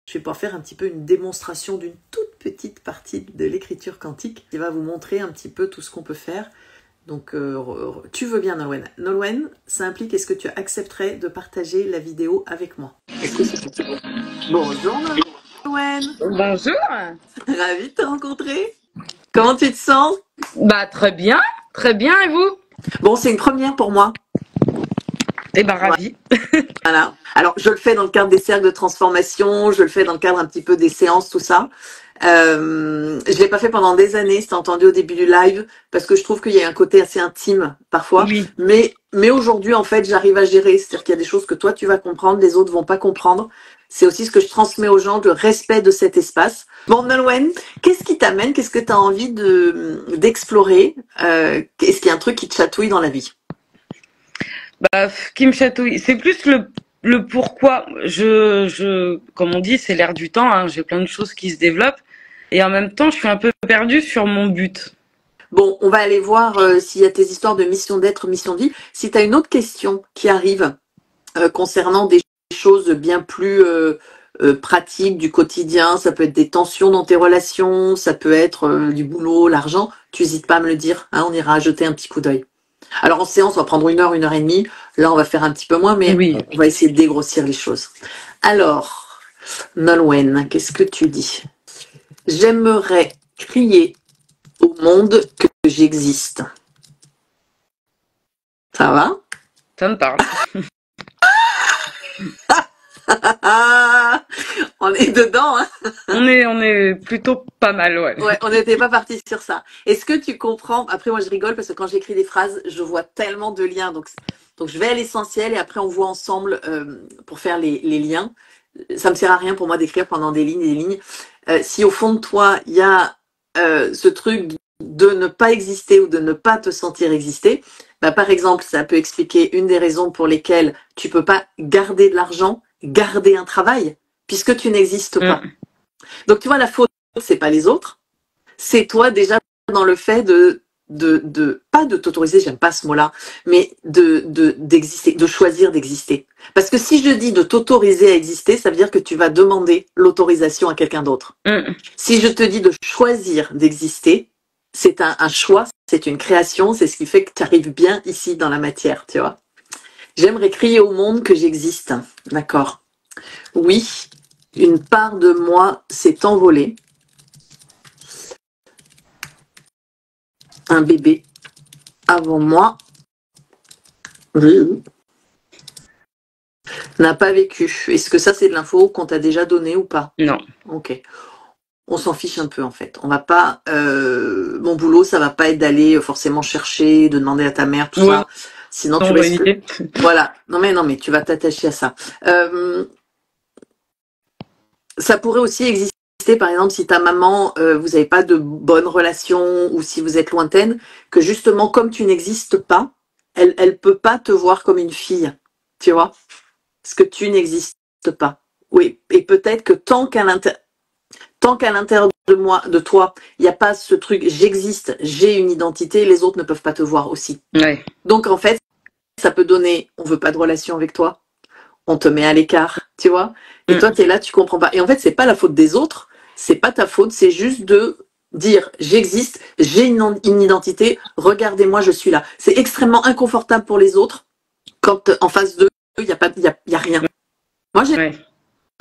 je vais pouvoir faire un petit peu une démonstration d'une toute petite partie de l'écriture quantique qui va vous montrer un petit peu tout ce qu'on peut faire. Donc, tu veux bien, Nolwenn. Nolwenn, ça implique, est-ce que tu accepterais de partager la vidéo avec moi? Est-ce que c'est possible? Bonjour, Nolwenn. Bonjour. Ravie de te rencontrer. Comment tu te sens? Bah très bien, et vous? Bon, c'est une première pour moi. Eh ben ravi. Voilà. Alors, je le fais dans le cadre des cercles de transformation, je le fais dans le cadre un petit peu des séances, tout ça. Je l'ai pas fait pendant des années, c'était entendu au début du live, parce que je trouve qu'il y a un côté assez intime parfois. Oui. Mais aujourd'hui, en fait, j'arrive à gérer. C'est-à-dire qu'il y a des choses que toi, tu vas comprendre, les autres vont pas comprendre. C'est aussi ce que je transmets aux gens, le respect de cet espace. Bon, Nolwenn, qu'est-ce qui t'amène? Qu'est-ce que tu as envie d'explorer? Est-ce qu'il y a un truc qui te chatouille dans la vie? Bah qui me chatouille, c'est plus le pourquoi. Comme on dit, c'est l'air du temps. Hein. J'ai plein de choses qui se développent et en même temps, je suis un peu perdue sur mon but. Bon, on va aller voir s'il y a tes histoires de mission d'être, mission de vie. Si tu as une autre question qui arrive concernant des choses bien plus pratiques du quotidien, ça peut être des tensions dans tes relations, ça peut être du boulot, l'argent, tu n'hésites pas à me le dire, hein, on ira jeter un petit coup d'œil. Alors en séance, on va prendre 1 heure, 1 heure et demie. Là, on va faire un petit peu moins, mais Oui. on va essayer de dégrossir les choses. Alors, Nolwenn, qu'est-ce que tu dis? J'aimerais crier au monde que j'existe. Ça va? Ça me parle. On est dedans, hein? On est plutôt pas mal, ouais. Ouais, on n'était pas parti sur ça. Est-ce que tu comprends? Après, moi, je rigole parce que quand j'écris des phrases, je vois tellement de liens. Donc je vais à l'essentiel et après, on voit ensemble pour faire les liens. Ça me sert à rien pour moi d'écrire pendant des lignes et des lignes. Si au fond de toi, il y a ce truc de ne pas exister ou de ne pas te sentir exister, bah, par exemple, ça peut expliquer une des raisons pour lesquelles tu peux pas garder de l'argent, garder un travail, puisque tu n'existes pas. Donc, tu vois, la faute, c'est pas les autres, c'est toi déjà dans le fait pas de t'autoriser, j'aime pas ce mot-là, mais d'exister, de choisir d'exister. Parce que si je dis de t'autoriser à exister, ça veut dire que tu vas demander l'autorisation à quelqu'un d'autre. Si je te dis de choisir d'exister, c'est un choix, c'est une création, c'est ce qui fait que tu arrives bien ici dans la matière, tu vois. J'aimerais crier au monde que j'existe. D'accord. Oui, une part de moi s'est envolée. Un bébé avant moi n'a pas vécu. Est-ce que ça, c'est de l'info qu'on t'a déjà donné ou pas? Non. Ok. On s'en fiche un peu en fait. On va pas. Mon boulot, ça va pas être d'aller forcément chercher, de demander à ta mère tout ça. Sinon, tu risques. Voilà. Non mais tu vas t'attacher à ça. Ça pourrait aussi exister, par exemple, si ta maman, vous n'avez pas de bonnes relations ou si vous êtes lointaine, que justement, comme tu n'existes pas, elle peut pas te voir comme une fille, tu vois, parce que tu n'existes pas. Oui, et peut-être que tant qu'à l'intérieur de moi, de toi, il n'y a pas ce truc, j'existe, j'ai une identité, les autres ne peuvent pas te voir aussi. Ouais. Donc en fait, ça peut donner, on veut pas de relation avec toi, on te met à l'écart, tu vois. Et toi, tu es là, tu comprends pas. Et en fait, c'est pas la faute des autres, c'est pas ta faute, c'est juste de dire j'existe, j'ai une identité, regardez-moi, je suis là. C'est extrêmement inconfortable pour les autres quand en face d'eux, il y a rien. Moi, j'ai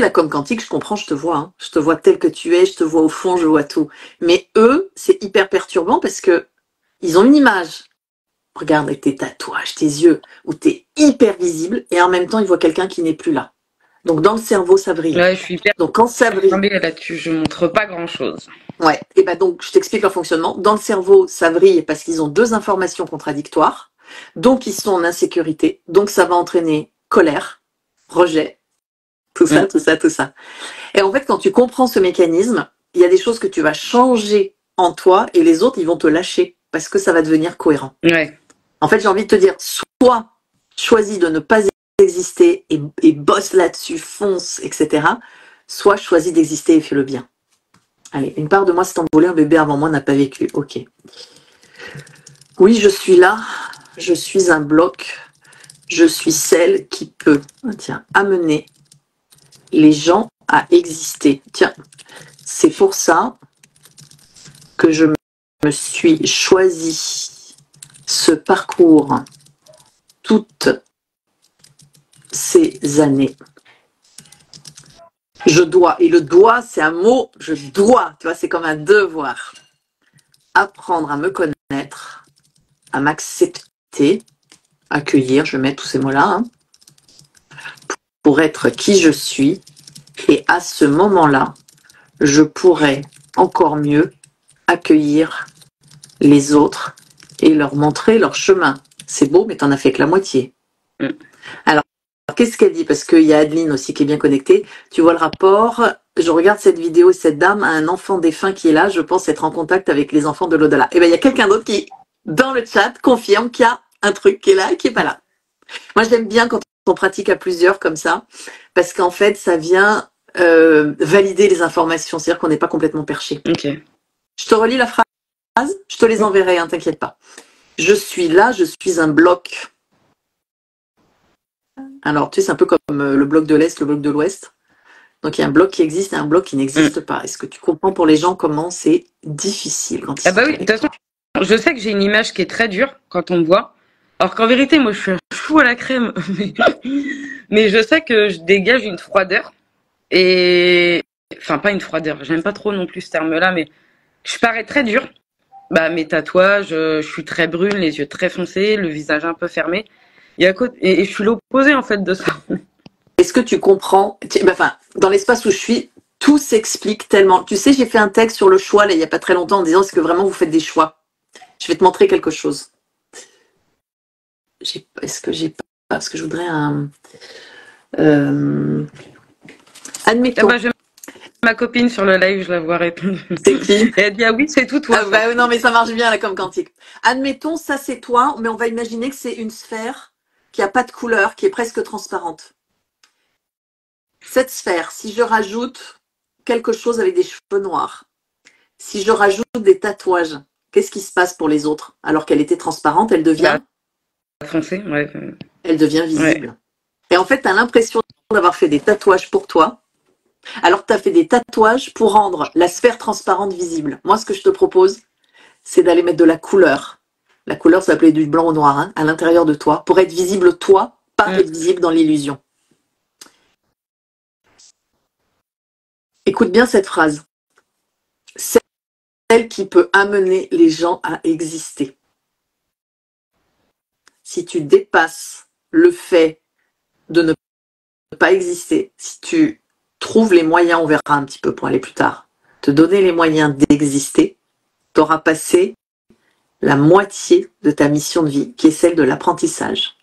la com quantique, je comprends, je te vois, hein. Je te vois tel que tu es, je te vois au fond, je vois tout. Mais eux, c'est hyper perturbant parce que ils ont une image. Regarde avec tes tatouages, tes yeux, où tu es hyper visible et en même temps, ils voient quelqu'un qui n'est plus là. Donc, dans le cerveau, ça brille. Ouais, je suis hyper. Donc, quand ça brille. Là-dessus, je montre pas grand-chose. Ouais. Et ben donc, je t'explique leur fonctionnement. Dans le cerveau, ça brille parce qu'ils ont 2 informations contradictoires. Donc, ils sont en insécurité. Donc, ça va entraîner colère, rejet, tout ça, tout ça, tout ça. Et en fait, quand tu comprends ce mécanisme, il y a des choses que tu vas changer en toi et les autres, ils vont te lâcher parce que ça va devenir cohérent. Ouais. En fait, j'ai envie de te dire, soit choisis de ne pas exister et bosse là-dessus, fonce, etc. Soit choisis d'exister et fais-le bien. Allez, une part de moi s'est envolée, un bébé avant moi n'a pas vécu. Ok. Oui, je suis là, je suis un bloc, je suis celle qui peut amener les gens à exister. Tiens, c'est pour ça que je me suis choisi ce parcours toutes ces années. Je dois, et le dois, c'est un mot, je dois, tu vois, c'est comme un devoir. Apprendre à me connaître, à m'accepter, accueillir, je mets tous ces mots-là, hein, pour être qui je suis. Et à ce moment-là, je pourrais encore mieux accueillir les autres et leur montrer leur chemin. C'est beau, mais t'en as fait que la moitié. Alors, qu'est-ce qu'elle dit? Parce qu'il y a Adeline aussi qui est bien connectée. Tu vois le rapport? Je regarde cette vidéo et cette dame a un enfant défunt qui est là. Je pense être en contact avec les enfants de l'au-delà. Et bien, il y a quelqu'un d'autre qui, dans le chat, confirme qu'il y a un truc qui est là et qui n'est pas là. Moi, j'aime bien quand on pratique à plusieurs comme ça, parce qu'en fait, ça vient valider les informations. C'est-à-dire qu'on n'est pas complètement perché. Okay. Je te relis la phrase, je te les enverrai, hein, t'inquiète pas. Je suis là, je suis un bloc. Alors, tu sais, c'est un peu comme le bloc de l'Est, le bloc de l'Ouest. Donc, il y a un bloc qui existe et un bloc qui n'existe pas. Est-ce que tu comprends pour les gens comment c'est difficile quand ils Ah bah oui, de toute façon, je sais que j'ai une image qui est très dure quand on me voit. Alors qu'en vérité, moi, je suis un chou à la crème. Mais je sais que je dégage une froideur. Et... Enfin, pas une froideur. J'aime pas trop non plus ce terme-là, mais je parais très dure. Bah, mes tatouages, je suis très brune, les yeux très foncés, le visage un peu fermé. Et je suis l'opposé, en fait, de ça. Est-ce que tu comprends? Enfin, dans l'espace où je suis, tout s'explique tellement. Tu sais, j'ai fait un texte sur le choix, là, il n'y a pas très longtemps, en disant, est-ce que vraiment vous faites des choix? Je vais te montrer quelque chose. Est-ce que j'ai pas... Parce que je voudrais un... Admettons... Ah bah, ma copine sur le live, je la vois répondre. C'est qui? Et elle dit, ah oui, c'est tout toi. Ah bah, non, mais ça marche bien, là, comme quantique. Admettons, ça c'est toi, mais on va imaginer que c'est une sphère qui n'a pas de couleur, qui est presque transparente. Cette sphère, si je rajoute quelque chose avec des cheveux noirs, si je rajoute des tatouages, qu'est-ce qui se passe pour les autres? Alors qu'elle était transparente, elle devient... foncée, ouais. Elle devient visible. Ouais. Et en fait, tu as l'impression d'avoir fait des tatouages pour toi, alors que tu as fait des tatouages pour rendre la sphère transparente visible. Moi, ce que je te propose, c'est d'aller mettre de la couleur. La couleur, ça s'appelait du blanc au noir, hein, à l'intérieur de toi, pour être visible toi, pas être visible dans l'illusion. Écoute bien cette phrase. C'est celle qui peut amener les gens à exister. Si tu dépasses le fait de ne pas exister, si tu trouves les moyens, on verra un petit peu pour aller plus tard, te donner les moyens d'exister, tu auras passé la moitié de ta mission de vie, qui est celle de l'apprentissage.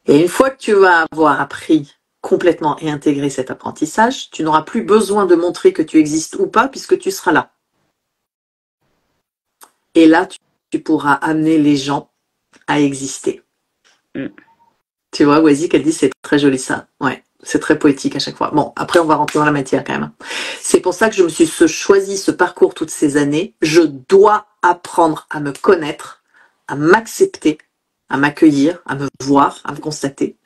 Et une fois que tu vas avoir appris complètement et intégré cet apprentissage, tu n'auras plus besoin de montrer que tu existes ou pas, puisque tu seras là. Et là, tu pourras amener les gens à exister. Tu vois, Wazik, elle dit c'est très joli ça. Ouais, c'est très poétique à chaque fois. Bon, après, on va rentrer dans la matière quand même. C'est pour ça que je me suis choisi ce parcours toutes ces années. Je dois apprendre à me connaître, à m'accepter, à m'accueillir, à me voir, à me constater,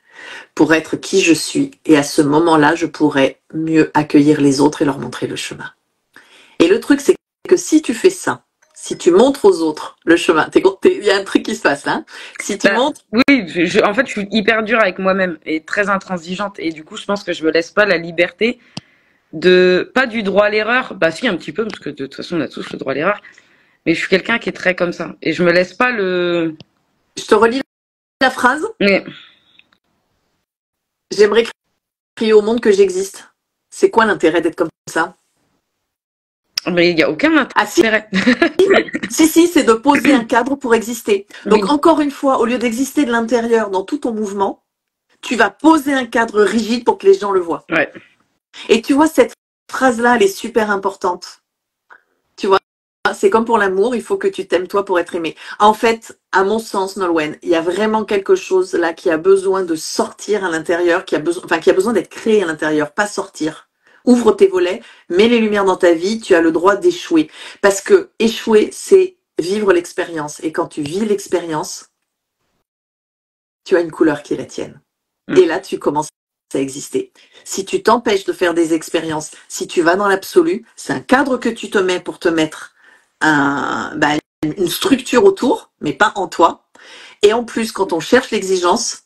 pour être qui je suis. Et à ce moment-là, je pourrais mieux accueillir les autres et leur montrer le chemin. Et le truc, c'est que si tu fais ça, si tu montres aux autres le chemin, il y a un truc qui se passe là. Si tu montres... Oui, en fait, je suis hyper dure avec moi-même et très intransigeante. Et du coup, je pense que je me laisse pas la liberté de... Pas du droit à l'erreur. Bah si, un petit peu, parce que de toute façon, on a tous le droit à l'erreur. Mais je suis quelqu'un qui est très comme ça. Et je me laisse pas le... Je te relis la phrase. Oui. J'aimerais crier au monde que j'existe. C'est quoi l'intérêt d'être comme ça? Mais il n'y a aucun intérêt. Si, c'est de poser un cadre pour exister. Donc, encore une fois, au lieu d'exister de l'intérieur dans tout ton mouvement, tu vas poser un cadre rigide pour que les gens le voient. Ouais. Et tu vois, cette phrase-là, elle est super importante. Tu vois, c'est comme pour l'amour, il faut que tu t'aimes toi pour être aimé. En fait, à mon sens, Nolwenn, il y a vraiment quelque chose là qui a besoin de sortir à l'intérieur, qui a besoin d'être créé à l'intérieur, pas sortir. Ouvre tes volets, mets les lumières dans ta vie, tu as le droit d'échouer. Parce que échouer, c'est vivre l'expérience. Et quand tu vis l'expérience, tu as une couleur qui est la tienne. Et là, tu commences à exister. Si tu t'empêches de faire des expériences, si tu vas dans l'absolu, c'est un cadre que tu te mets pour te mettre une structure autour, mais pas en toi. Et en plus, quand on cherche l'exigence,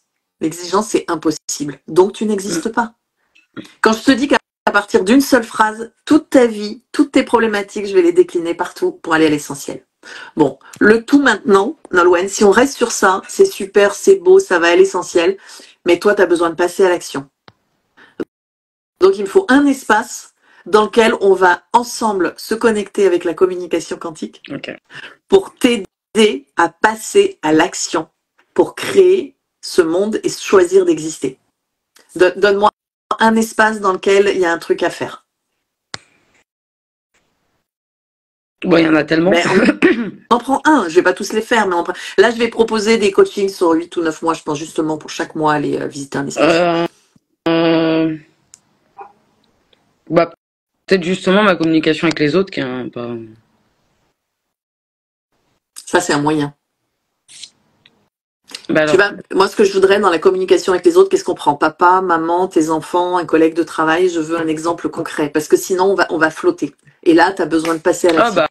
c'est impossible. Donc tu n'existes pas. Quand je te dis qu'à partir d'une seule phrase, toute ta vie, toutes tes problématiques, je vais les décliner partout pour aller à l'essentiel. Bon, le tout maintenant, Nolwenn, si on reste sur ça, c'est super, c'est beau, ça va à l'essentiel, mais toi, tu as besoin de passer à l'action. Donc, il me faut un espace dans lequel on va ensemble se connecter avec la communication quantique pour t'aider à passer à l'action, pour créer ce monde et choisir d'exister. Donne-moi un espace dans lequel il y a un truc à faire. Bon, il y en a tellement. On en prend un, je vais pas tous les faire, mais là je vais proposer des coachings sur 8 ou 9 mois, je pense justement pour chaque mois aller visiter un espace. Peut-être justement ma communication avec les autres qui est pas... Ça c'est un moyen. Moi ce que je voudrais dans la communication avec les autres, qu'est-ce qu'on prend? Papa, maman, tes enfants, un collègue de travail, je veux un exemple concret, parce que sinon on va flotter. Et là tu as besoin de passer à l'action.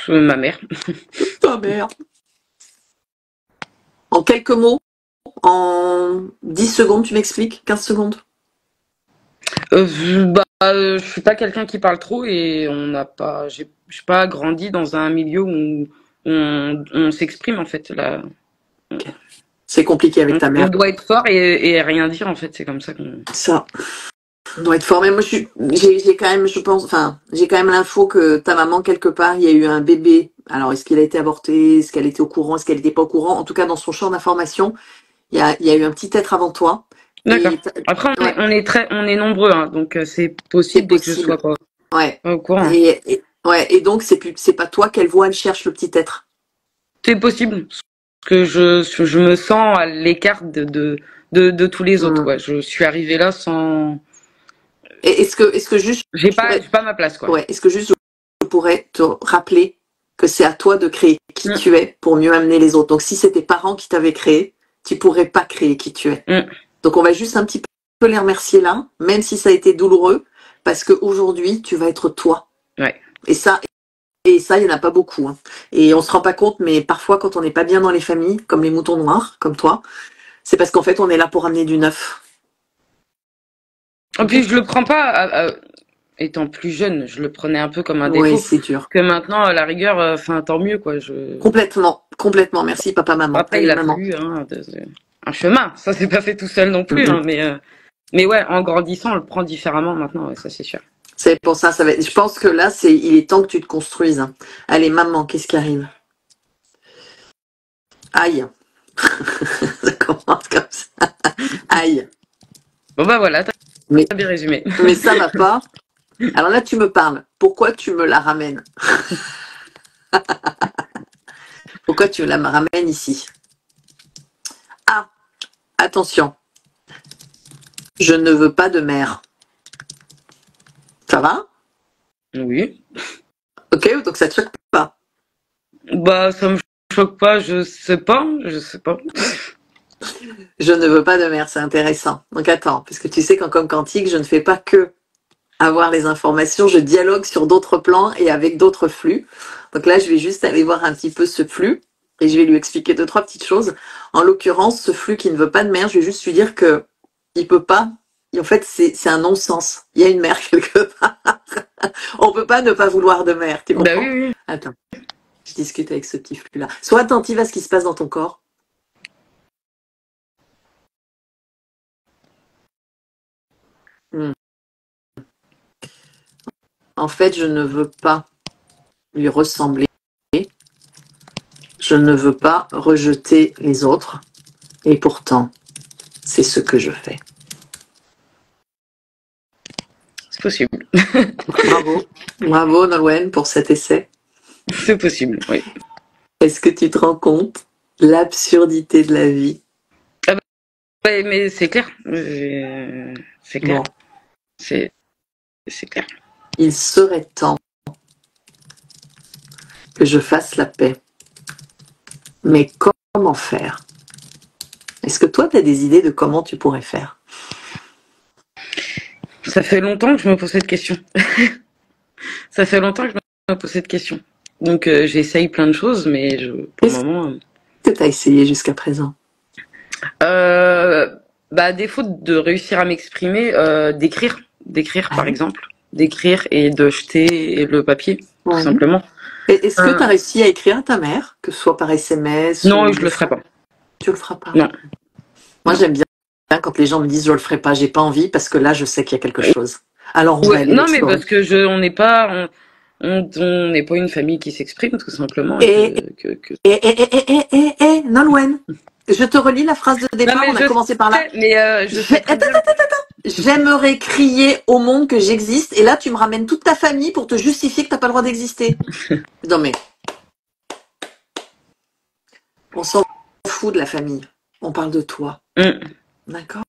Ma mère. Ta mère. En quelques mots, en 10 secondes, tu m'expliques? 15 secondes? Je suis pas quelqu'un qui parle trop et j'ai pas grandi dans un milieu où on s'exprime en fait là. Okay. C'est compliqué avec ta mère. On doit être fort et rien dire en fait, c'est comme ça qu'on. Ça. On doit être fort. Mais moi, j'ai quand même, j'ai quand même l'info que ta maman, quelque part, il y a eu un bébé. Alors, est-ce qu'il a été avorté? Est-ce qu'elle était au courant? Est-ce qu'elle n'était pas au courant? En tout cas, dans son champ d'information, il y a eu un petit être avant toi. D'accord. Après, on est nombreux, hein, donc c'est possible dès que je sois pas au courant. Et donc, c'est pas toi qu'elle voit, elle cherche le petit être. C'est possible. Parce que je me sens à l'écart de tous les autres. Ouais. Je suis arrivée là sans. Et est-ce que juste. J'ai pas ma place, quoi. Ouais. Est-ce que juste je pourrais te rappeler que c'est à toi de créer qui tu es pour mieux amener les autres. Donc si c'est tes parents qui t'avaient créé, tu pourrais pas créer qui tu es. Donc on va juste un petit peu les remercier là, même si ça a été douloureux, parce qu'aujourd'hui tu vas être toi. Ouais. Et ça, il y en a pas beaucoup. Hein. Et on se rend pas compte, mais parfois quand on n'est pas bien dans les familles, comme les moutons noirs, comme toi, c'est parce qu'en fait on est là pour amener du neuf. En plus je le prends pas. Étant plus jeune, je le prenais un peu comme un défaut. Oui, c'est dur. Que maintenant, à la rigueur, tant mieux, quoi. Complètement. Merci, papa, maman. Après, il a fallu un chemin. Ça s'est pas fait tout seul non plus, hein, mais ouais, en grandissant, on le prend différemment maintenant, ouais, ça c'est sûr. C'est pour ça, je pense que là, il est temps que tu te construises. Hein. Allez, maman, qu'est-ce qui arrive? Aïe. Ça commence comme ça. Aïe. Bon bah voilà, t'as bien résumé. Mais ça va pas. Alors là, tu me parles. Pourquoi tu me la ramènes? Pourquoi tu la ramènes ici? Ah, attention. Je ne veux pas de mère. Ça va? Oui. Ok, donc ça te choque pas? Bah, ça me choque pas, je sais pas. Je ne veux pas de mère, c'est intéressant. Donc attends, parce que tu sais qu'en com quantique, je ne fais pas que avoir les informations, je dialogue sur d'autres plans et avec d'autres flux. Donc là, je vais juste aller voir un petit peu ce flux et je vais lui expliquer 2-3 petites choses. En l'occurrence, ce flux qui ne veut pas de mère, je vais juste lui dire que il peut pas. Et en fait, c'est un non-sens. Il y a une mère quelque part. On peut pas ne pas vouloir de mère. Tu comprends? Bah oui. Attends, je discute avec ce petit flux-là. Sois attentive à ce qui se passe dans ton corps. En fait, je ne veux pas lui ressembler. Je ne veux pas rejeter les autres. Et pourtant, c'est ce que je fais. C'est possible. Bravo Nolwenn pour cet essai. C'est possible, oui. Est-ce que tu te rends compte l'absurdité de la vie? Ouais, mais c'est clair. C'est clair. Bon. C'est clair. Il serait temps que je fasse la paix. Mais comment faire? Est-ce que toi, tu as des idées de comment tu pourrais faire? Ça fait longtemps que je me pose cette question. Ça fait longtemps que je me pose cette question. Donc j'essaye plein de choses, mais pour le Qu'est-ce moment... que tu as essayé jusqu'à présent? Bah, à défaut de réussir à m'exprimer, d'écrire par Ouais. exemple, d'écrire et de jeter le papier, tout Ouais. simplement. Est-ce que tu as réussi à écrire à ta mère, que ce soit par SMS Non, ou je le ferai message? pas. Tu le feras pas. Non, Moi, non. j'aime bien quand les gens me disent je le ferai pas, j'ai pas envie, parce que là, je sais qu'il y a quelque chose. Alors, on va Ouais, aller non, mais l'explorer. parce que on n'est pas, on n'est pas une famille qui s'exprime tout simplement et Et, Nolwenn, je te relis la phrase de Non, départ, mais on a commencé par là. je sais très Attends, bien. j'aimerais crier au monde que j'existe, et là, tu me ramènes toute ta famille pour te justifier que t'as pas le droit d'exister. Non, mais on s'en fout de la famille. On parle de toi. D'accord?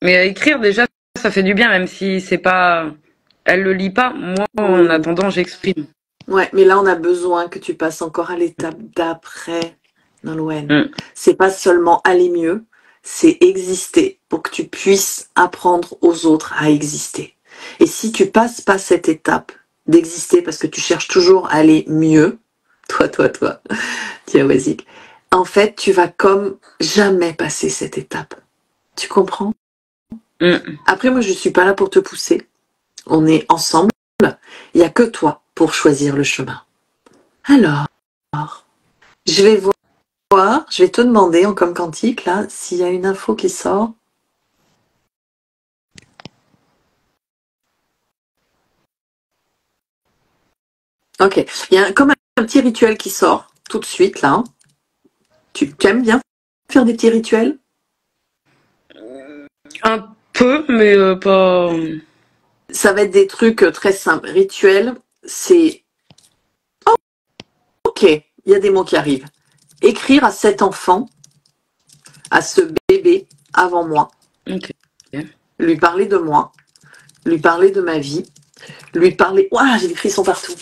Mais écrire déjà, ça fait du bien, même si c'est pas, elle le lit pas. Moi, en Oui. attendant, j'exprime. Ouais, mais là, on a besoin que tu passes encore à l'étape d'après, Nolwenn. Mm. C'est pas seulement aller mieux, c'est exister pour que tu puisses apprendre aux autres à exister. Et si tu passes pas cette étape d'exister parce que tu cherches toujours à aller mieux, toi, Tiawasik, en fait, tu vas comme jamais passer cette étape. Tu comprends? Mm. Après, moi, je suis pas là pour te pousser. On est ensemble. Il y a que toi pour choisir le chemin. Alors, je vais voir, je vais te demander en comme quantique, là, s'il y a une info qui sort. Ok, il y a comme un petit rituel qui sort tout de suite, là. Tu aimes bien faire des petits rituels? Un peu, mais pas. Ça va être des trucs très simples. Rituel, c'est... Ok, il y a des mots qui arrivent. Écrire à cet enfant, à ce bébé avant moi, Ok. lui parler de moi, lui parler de ma vie, lui parler... Ouah, j'ai des frissons partout.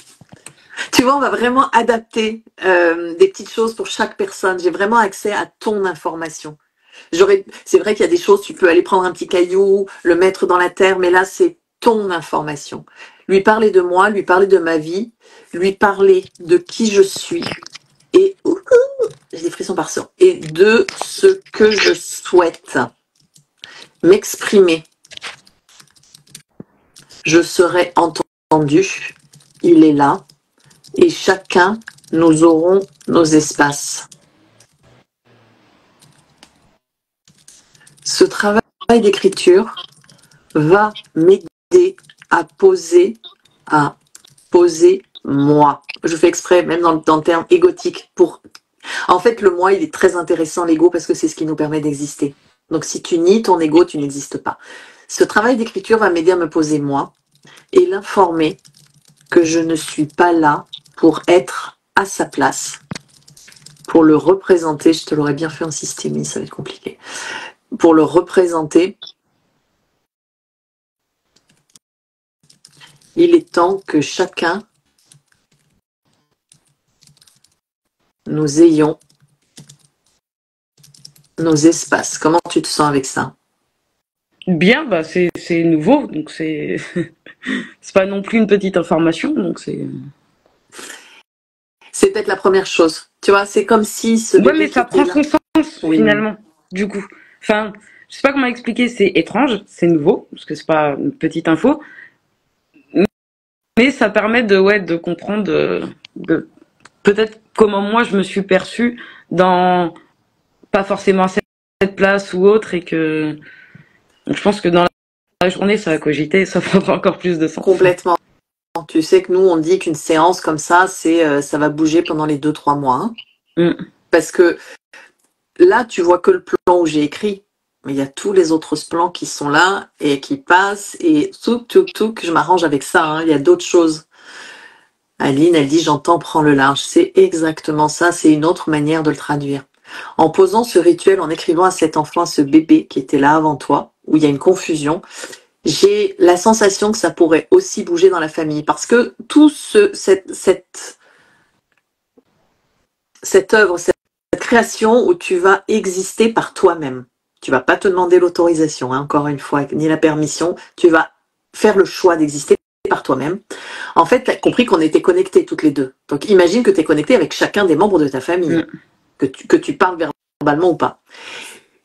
Tu vois, on va vraiment adapter des petites choses pour chaque personne. J'ai vraiment accès à ton information. C'est vrai qu'il y a des choses, tu peux aller prendre un petit caillou, le mettre dans la terre, mais là, c'est ton information. Lui parler de moi, lui parler de ma vie, lui parler de qui je suis et j'ai des frissons par ça. Et de ce que je souhaite m'exprimer. Je serai entendu. Il est là. Et chacun, nous aurons nos espaces. Ce travail d'écriture va m'aider à poser moi. Je fais exprès, même dans le terme égotique. En fait, le moi, il est très intéressant, l'ego, parce que c'est ce qui nous permet d'exister. Donc, si tu nies ton ego, tu n'existes pas. Ce travail d'écriture va m'aider à me poser moi et l'informer que je ne suis pas là pour être à sa place, pour le représenter. Je te l'aurais bien fait en systémie, ça va être compliqué. Pour le représenter, il est temps que chacun nous ayons nos espaces. Comment tu te sens avec ça? Bien, bah c'est nouveau, donc c'est c'est pas non plus une petite information, donc c'est. C'est peut-être la première chose. Tu vois, c'est comme si ce Ouais, bébé mais qui ça était prend là. son sens Oui. finalement. Du coup, enfin, je sais pas comment expliquer. C'est étrange, c'est nouveau parce que c'est pas une petite info, mais ça permet de comprendre de peut-être comment moi je me suis perçue dans pas forcément cette place ou autre et que donc, je pense que dans la journée ça va cogiter, ça prendra encore plus de sens. Complètement. Tu sais que nous, on dit qu'une séance comme ça, ça va bouger pendant les 2-3 mois. Hein. Parce que là, tu vois que le plan où j'ai écrit, mais il y a tous les autres plans qui sont là et qui passent et tout, je m'arrange avec ça. Hein. Il y a d'autres choses. Aline, elle dit j'entends, prends le large. C'est exactement ça. C'est une autre manière de le traduire. En posant ce rituel, en écrivant à cet enfant, à ce bébé qui était là avant toi, où il y a une confusion, j'ai la sensation que ça pourrait aussi bouger dans la famille. Parce que tout cette œuvre, cette création où tu vas exister par toi-même. Tu vas pas te demander l'autorisation, hein, encore une fois, ni la permission. Tu vas faire le choix d'exister par toi-même. En fait, tu as compris qu'on était connectés toutes les deux. Donc, imagine que tu es connecté avec chacun des membres de ta famille, que tu parles verbalement ou pas.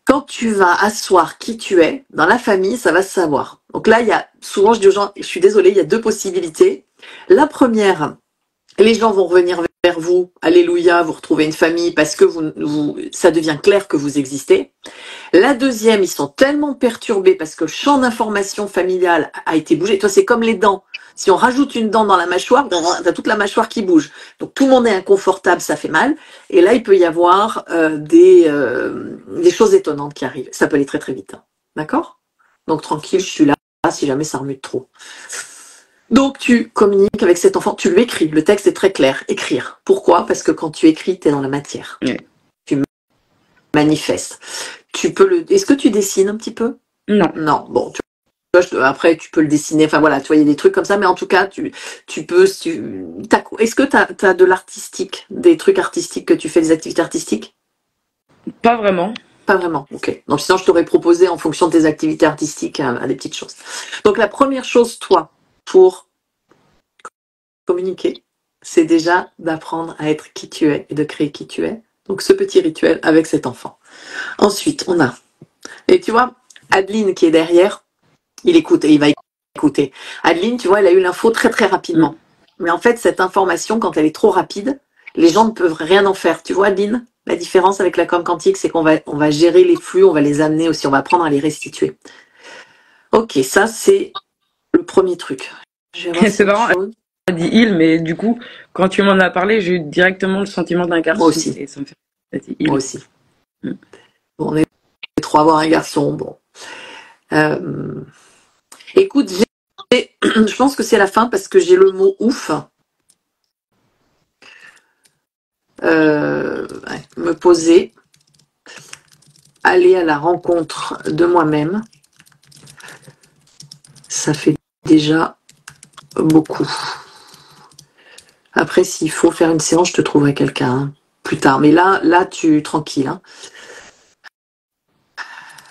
Quand tu vas asseoir qui tu es, dans la famille, ça va se savoir. Donc là, il y a, souvent je dis aux gens, je suis désolée, il y a deux possibilités. La première, les gens vont revenir vers vous, alléluia, vous retrouvez une famille parce que ça devient clair que vous existez. La deuxième, ils sont tellement perturbés parce que le champ d'information familial a été bougé. Toi, c'est comme les dents. Si on rajoute une dent dans la mâchoire, t'as toute la mâchoire qui bouge. Donc tout le monde est inconfortable, ça fait mal. Et là, il peut y avoir des choses étonnantes qui arrivent. Ça peut aller très très vite. Hein. D'accord? Donc tranquille, je suis là si jamais ça remue trop. Donc tu communiques avec cet enfant, tu lui écris. Le texte est très clair. Écrire. Pourquoi? Parce que quand tu écris, tu es dans la matière. Oui. Tu manifestes. Tu peux Est-ce que tu dessines un petit peu? Non. Non. Bon, après, tu peux le dessiner. Enfin voilà, tu vois, il y a des trucs comme ça, mais en tout cas, tu peux. Est-ce que tu as de l'artistique, des trucs artistiques que tu fais, des activités artistiques? Pas vraiment. Pas vraiment, ok. Donc sinon, je t'aurais proposé, en fonction de tes activités artistiques, à des petites choses. Donc la première chose, toi, pour communiquer, c'est déjà d'apprendre à être qui tu es et de créer qui tu es. Donc ce petit rituel avec cet enfant. Ensuite, on a. Et tu vois, Adeline qui est derrière, il écoute et il va écouter. Adeline, tu vois, elle a eu l'info très très rapidement. Mais en fait, cette information, quand elle est trop rapide, les gens ne peuvent rien en faire. Tu vois, Adeline, la différence avec la com quantique, c'est qu'on va gérer les flux, on va les amener aussi, on va apprendre à les restituer. Ok, ça c'est le premier truc. C'est marrant, elle a dit il, mais du coup, quand tu m'en as parlé, j'ai eu directement le sentiment d'un garçon. Moi aussi. Et ça me fait... dit il. Moi aussi. Bon, on est trois à avoir un garçon, bon. Écoute, je pense que c'est la fin parce que j'ai le mot ouf. Me poser, aller à la rencontre de moi-même, ça fait déjà beaucoup. Après, s'il faut faire une séance, je te trouverai quelqu'un hein, plus tard. Mais là, tu tranquille. Hein.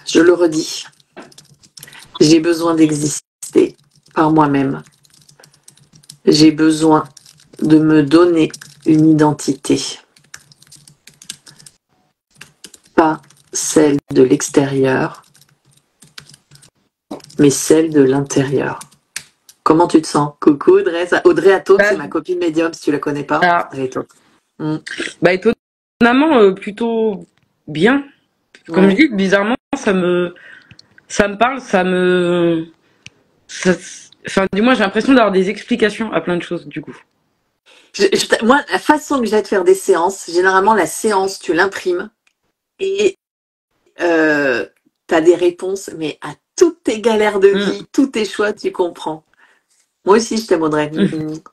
Je le redis. J'ai besoin d'exister par moi-même. J'ai besoin de me donner une identité. Pas celle de l'extérieur, mais celle de l'intérieur. Comment tu te sens? Coucou Audrey. Audrey Atone, c'est ma copine médium, si tu la connais pas. Ah. Elle est top. Étonnamment, plutôt bien. Comme je dis, bizarrement, ça me parle, enfin, du moins, j'ai l'impression d'avoir des explications à plein de choses, du coup. Moi, la façon que j'ai de faire des séances, généralement, la séance, tu l'imprimes et tu as des réponses, mais à toutes tes galères de vie, tous tes choix, tu comprends. Moi aussi, je t'aime, Audrey.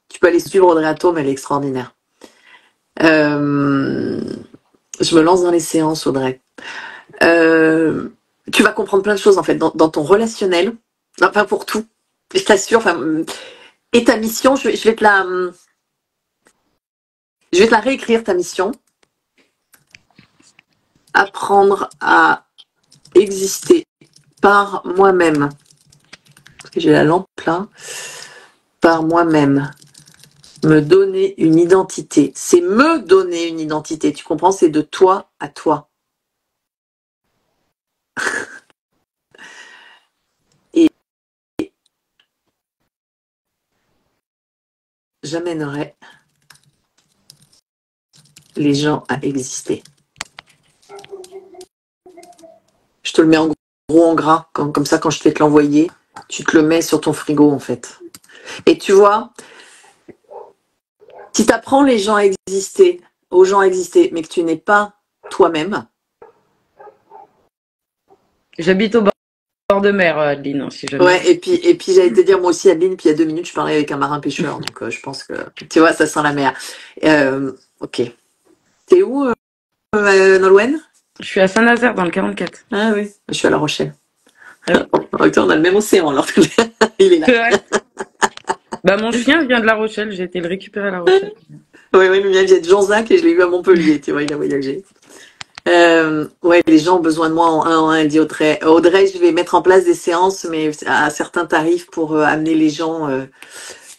Tu peux aller suivre Audrey Atome, elle est extraordinaire. Je me lance dans les séances, Audrey. Tu vas comprendre plein de choses, en fait, dans ton relationnel. Enfin, pour tout. Je t'assure. Et ta mission, je vais te la réécrire, ta mission. Apprendre à exister par moi-même. Parce que j'ai la lampe là. Par moi-même. Me donner une identité. C'est me donner une identité. Tu comprends? C'est de toi à toi. Et j'amènerai les gens à exister. Je te le mets en gros, en gras. Comme ça, quand je vais te l'envoyer, tu te le mets sur ton frigo, en fait. Et tu vois, si tu apprends aux gens à exister, mais que tu n'es pas toi-même. J'habite au bord de mer, Adeline, si jamais. Ouais, et puis j'allais te dire, moi aussi, Adeline, puis il y a 2 minutes, je parlais avec un marin pêcheur, donc je pense que, tu vois, ça sent la mer. Ok. T'es où, Nolwenn? Je suis à Saint-Nazaire, dans le 44. Ah oui, je suis à La Rochelle. Ah oui. On a le même océan, alors. Il est là. Mon chien vient de La Rochelle, j'ai été le récupérer à La Rochelle. Oui, le mien vient de Jonzac et je l'ai eu à Montpellier, tu vois, il a voyagé. Ouais, les gens ont besoin de moi en un, elle dit Audrey. Audrey, je vais mettre en place des séances, mais à certains tarifs pour amener les gens.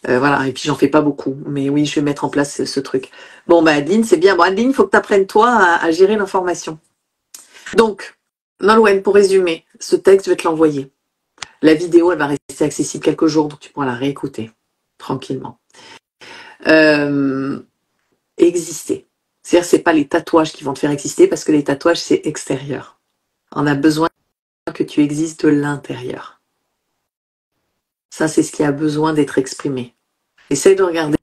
Voilà, et puis j'en fais pas beaucoup. Mais oui, je vais mettre en place ce truc. Bon, bah Adeline, c'est bien. Bon, Adeline, il faut que tu apprennes toi à gérer l'information. Donc, Nolwenn, pour résumer, ce texte, je vais te l'envoyer. La vidéo, elle va rester accessible quelques jours, donc tu pourras la réécouter tranquillement. Exister. C'est-à-dire, c'est pas les tatouages qui vont te faire exister, parce que les tatouages, c'est extérieur. On a besoin que tu existes de l'intérieur. Ça, c'est ce qui a besoin d'être exprimé. Essaye de regarder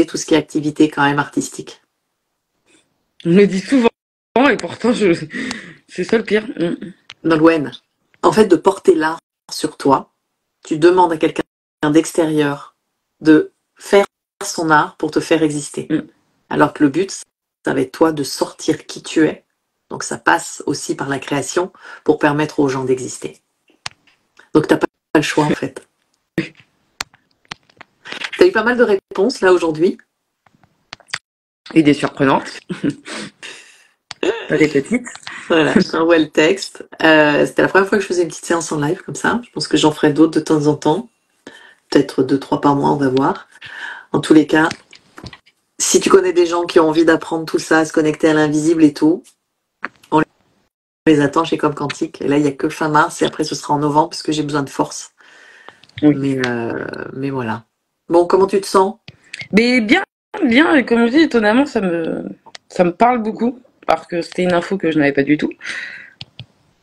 tout ce qui est activité quand même artistique. On me le dit souvent, et pourtant, c'est ça le pire. Nolwenn, en fait, de porter l'art sur toi, tu demandes à quelqu'un d'extérieur de faire son art pour te faire exister. Alors que le but, ça va être toi de sortir qui tu es. Donc ça passe aussi par la création pour permettre aux gens d'exister. Donc t'as pas le choix en fait. T'as eu pas mal de réponses là aujourd'hui. Idée surprenante. Pas des petites. Voilà, je t'envoie le texte. C'était la première fois que je faisais une petite séance en live comme ça. Je pense que j'en ferai d'autres de temps en temps. Peut-être 2-3 par mois, on va voir. En tous les cas, si tu connais des gens qui ont envie d'apprendre tout ça, à se connecter à l'invisible et tout, on les attend chez Comme Quantique. Et là, il n'y a que fin mars et après ce sera en novembre parce que j'ai besoin de force. Oui. Mais voilà. Bon, comment tu te sens? Mais bien, et comme je dis, étonnamment, ça me parle beaucoup, parce que c'était une info que je n'avais pas du tout.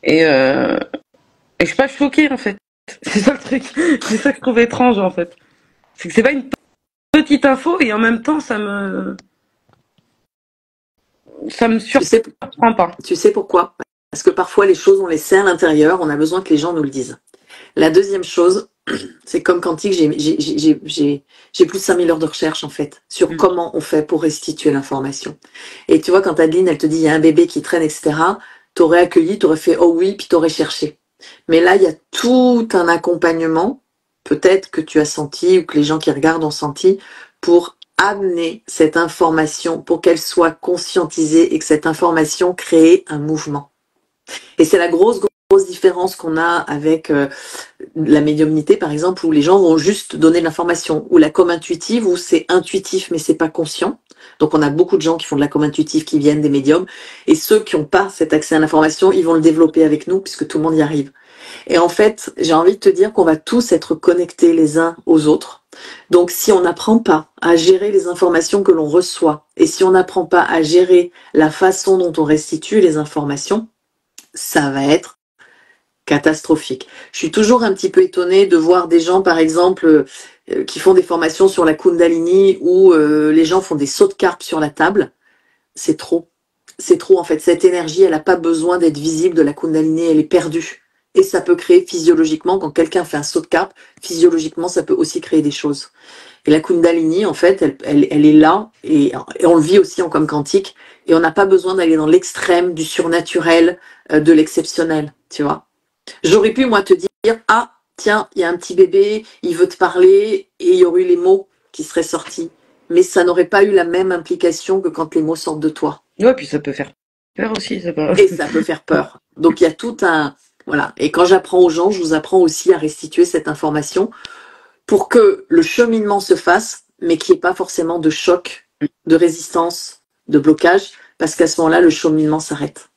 Et je suis pas choquée, en fait. C'est ça le truc. C'est ça que je trouve étrange, en fait. C'est que c'est pas une petite info, et en même temps, ça me surprend pas. Tu sais pourquoi? Parce que parfois, les choses, on les sait à l'intérieur, on a besoin que les gens nous le disent. La deuxième chose, c'est comme Quantique, j'ai plus de 5000 heures de recherche en fait sur comment on fait pour restituer l'information. Et tu vois, quand Adeline, elle te dit il y a un bébé qui traîne, etc., t'aurais accueilli, t'aurais fait oh oui, puis t'aurais cherché. Mais là, il y a tout un accompagnement, peut-être que tu as senti ou que les gens qui regardent ont senti, pour amener cette information, pour qu'elle soit conscientisée et que cette information crée un mouvement. Et c'est la grosse différence qu'on a avec la médiumnité, par exemple, où les gens vont juste donner de l'information, ou la com intuitive, où c'est intuitif mais c'est pas conscient. Donc on a beaucoup de gens qui font de la com intuitive, qui viennent des médiums, et ceux qui n'ont pas cet accès à l'information, ils vont le développer avec nous, puisque tout le monde y arrive. Et en fait, j'ai envie de te dire qu'on va tous être connectés les uns aux autres. Donc si on n'apprend pas à gérer les informations que l'on reçoit, et si on n'apprend pas à gérer la façon dont on restitue les informations, ça va être catastrophique. Je suis toujours un petit peu étonnée de voir des gens, par exemple, qui font des formations sur la Kundalini où les gens font des sauts de carpe sur la table. C'est trop. C'est trop, en fait. Cette énergie, elle n'a pas besoin d'être visible de la Kundalini, elle est perdue. Et ça peut créer physiologiquement, quand quelqu'un fait un saut de carpe, physiologiquement, ça peut aussi créer des choses. Et la Kundalini, en fait, elle est là, et on le vit aussi en Comme Quantique, et on n'a pas besoin d'aller dans l'extrême du surnaturel, de l'exceptionnel, tu vois. J'aurais pu, moi, te dire, ah, tiens, il y a un petit bébé, il veut te parler, et il y aurait eu les mots qui seraient sortis. Mais ça n'aurait pas eu la même implication que quand les mots sortent de toi. Ouais, puis ça peut faire peur aussi, c'est pas... Et ça peut faire peur. Donc, il y a tout un... Voilà. Et quand j'apprends aux gens, je vous apprends aussi à restituer cette information pour que le cheminement se fasse, mais qu'il n'y ait pas forcément de choc, de résistance, de blocage, parce qu'à ce moment-là, le cheminement s'arrête.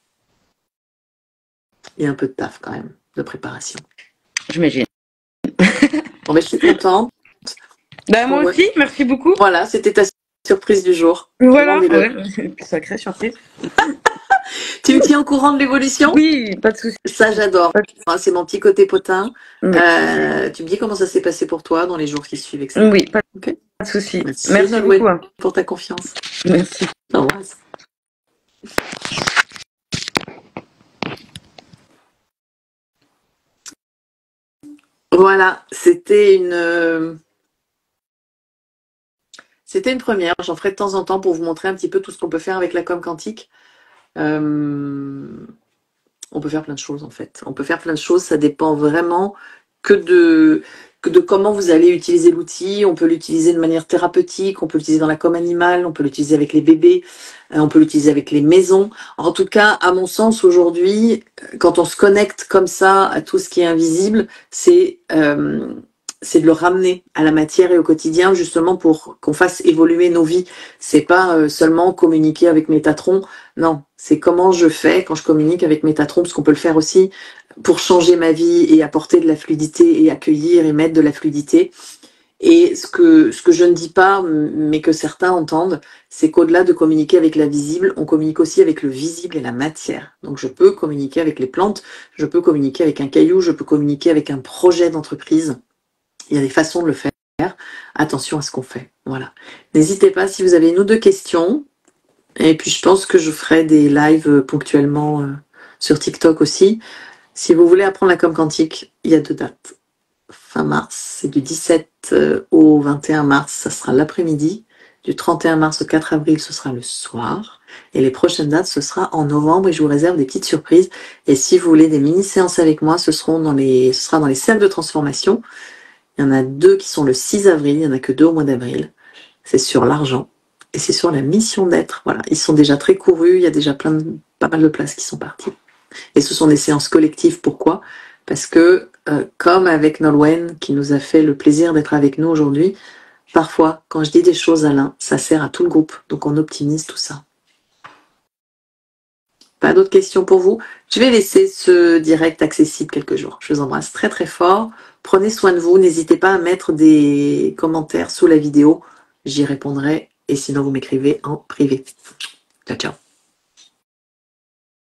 Il y a un peu de taf quand même, de préparation. J'imagine. Bon, ben, je suis contente. Bah, moi aussi, merci beaucoup. Voilà, c'était ta surprise du jour. Voilà, ouais, sacrée surprise. Tu me tiens au courant de l'évolution? Oui, pas de souci. Ça, j'adore. C'est mon petit côté potin. Oui. Tu me dis comment ça s'est passé pour toi dans les jours qui suivent, etc. Oui, pas de souci. Merci beaucoup pour ta confiance. Merci. Au revoir. Voilà, c'était une première. J'en ferai de temps en temps pour vous montrer un petit peu tout ce qu'on peut faire avec la com quantique. On peut faire plein de choses en fait. On peut faire plein de choses. Ça dépend vraiment que de comment vous allez utiliser l'outil. On peut l'utiliser de manière thérapeutique, on peut l'utiliser dans la com animale, on peut l'utiliser avec les bébés, on peut l'utiliser avec les maisons. En tout cas, à mon sens, aujourd'hui, quand on se connecte comme ça à tout ce qui est invisible, c'est de le ramener à la matière et au quotidien, justement pour qu'on fasse évoluer nos vies. C'est pas seulement communiquer avec Métatron, non, c'est comment je fais quand je communique avec Métatron, parce qu'on peut le faire aussi pour changer ma vie et apporter de la fluidité et accueillir et mettre de la fluidité. Et ce que je ne dis pas, mais que certains entendent, c'est qu'au-delà de communiquer avec la visible, on communique aussi avec le visible et la matière. Donc je peux communiquer avec les plantes, je peux communiquer avec un caillou, je peux communiquer avec un projet d'entreprise. Il y a des façons de le faire. Attention à ce qu'on fait. Voilà. N'hésitez pas si vous avez une ou deux questions. Et puis je pense que je ferai des lives ponctuellement sur TikTok aussi. Si vous voulez apprendre la com quantique, il y a 2 dates. Fin mars, c'est du 17 au 21 mars, ça sera l'après-midi. Du 31 mars au 4 avril, ce sera le soir. Et les prochaines dates, ce sera en novembre et je vous réserve des petites surprises. Et si vous voulez des mini-séances avec moi, ce sera dans les cercles de transformation. Il y en a 2 qui sont le 6 avril, il n'y en a que 2 au mois d'avril. C'est sur l'argent et c'est sur la mission d'être. Voilà, ils sont déjà très courus, il y a déjà pas mal de places qui sont parties. Et ce sont des séances collectives. Pourquoi ? Parce que, comme avec Nolwenn, qui nous a fait le plaisir d'être avec nous aujourd'hui, parfois, quand je dis des choses à l'un, ça sert à tout le groupe. Donc on optimise tout ça. Pas d'autres questions pour vous? Je vais laisser ce direct accessible quelques jours. Je vous embrasse très très fort. Prenez soin de vous. N'hésitez pas à mettre des commentaires sous la vidéo. J'y répondrai. Et sinon, vous m'écrivez en privé. Ciao, ciao.